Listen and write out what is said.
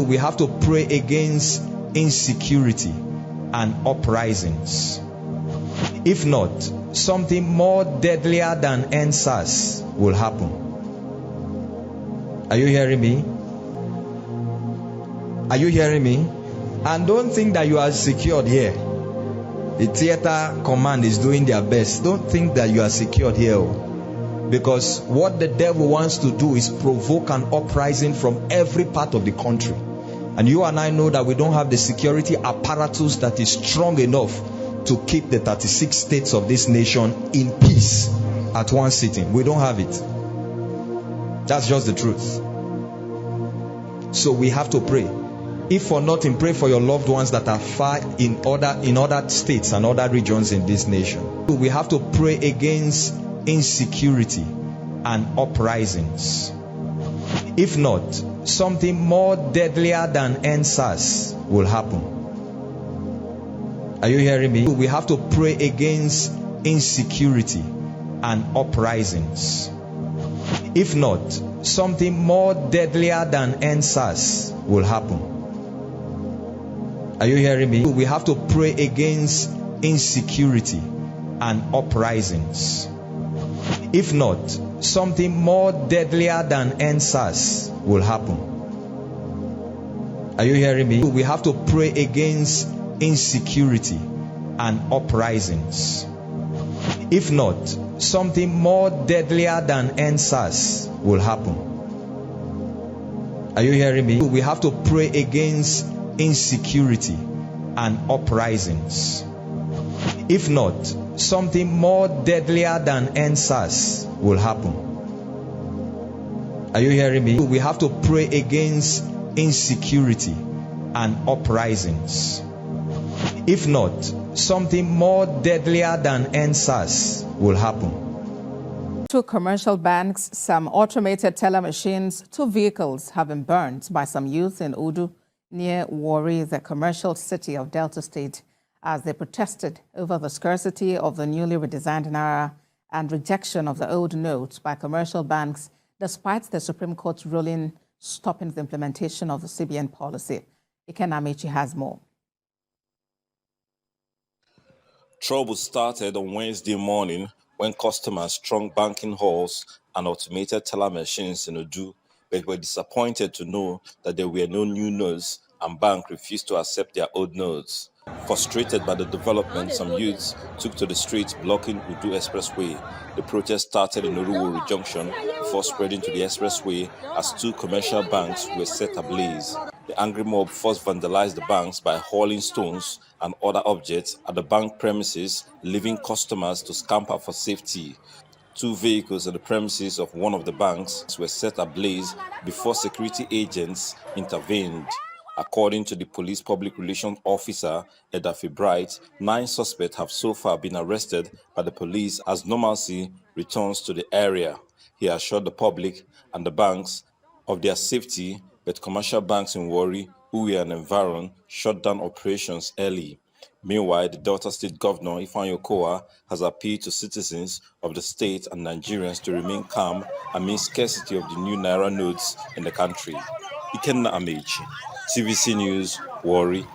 We have to pray against insecurity and uprisings. If not, something more deadlier than NSAS will happen. Are you hearing me? Are you hearing me? And don't think that you are secured here. The theater command is doing their best. Don't think that you are secured here. Because what the devil wants to do is provoke an uprising from every part of the country. And you and I know that we don't have the security apparatus that is strong enough to keep the 36 states of this nation in peace at one sitting. We don't have it. That's just the truth. So we have to pray. If for nothing, pray for your loved ones that are far in other states and other regions in this nation. We have to pray against insecurity and uprisings. If not, something more deadlier than NSAS will happen. Are you hearing me? We have to pray against insecurity and uprisings. If not, something more deadlier than NSAS will happen. Are you hearing me? We have to pray against insecurity and uprisings. If not, something more deadlier than NSAS will happen. Are you hearing me? We have to pray against insecurity and uprisings. If not, something more deadlier than NSAS will happen. Are you hearing me? We have to pray against insecurity and uprisings. If not, something more deadlier than NSAS will happen. Are you hearing me? We have to pray against insecurity and uprisings. If not, something more deadlier than NSAS will happen. 2 commercial banks, some automated teller machines, 2 vehicles have been burnt by some youth in Udu near Warri, the commercial city of Delta State, as they protested over the scarcity of the newly redesigned Naira and rejection of the old notes by commercial banks, despite the Supreme Court's ruling stopping the implementation of the CBN policy. Iken Amechi has more. Trouble started on Wednesday morning when customers strung banking halls and automated teller machines in Udu, but were disappointed to know that there were no new notes and bank refused to accept their old notes. Frustrated by the development, some youths took to the streets blocking Udu Expressway. The protest started in Uruwuri Junction before spreading to the expressway as 2 commercial banks were set ablaze. The angry mob first vandalized the banks by hurling stones and other objects at the bank premises, leaving customers to scamper for safety. 2 vehicles at the premises of one of the banks were set ablaze before security agents intervened. According to the police public relations officer, Edafi Bright, 9 suspects have so far been arrested by the police as normalcy returns to the area. He assured the public and the banks of their safety, but commercial banks in Warri, Uwe and Environ shut down operations early. Meanwhile, the Delta State Governor, Ifeanyi Okowa, has appealed to citizens of the state and Nigerians to remain calm amid scarcity of the new Naira notes in the country. Iken Amechi, TVC News, Warri.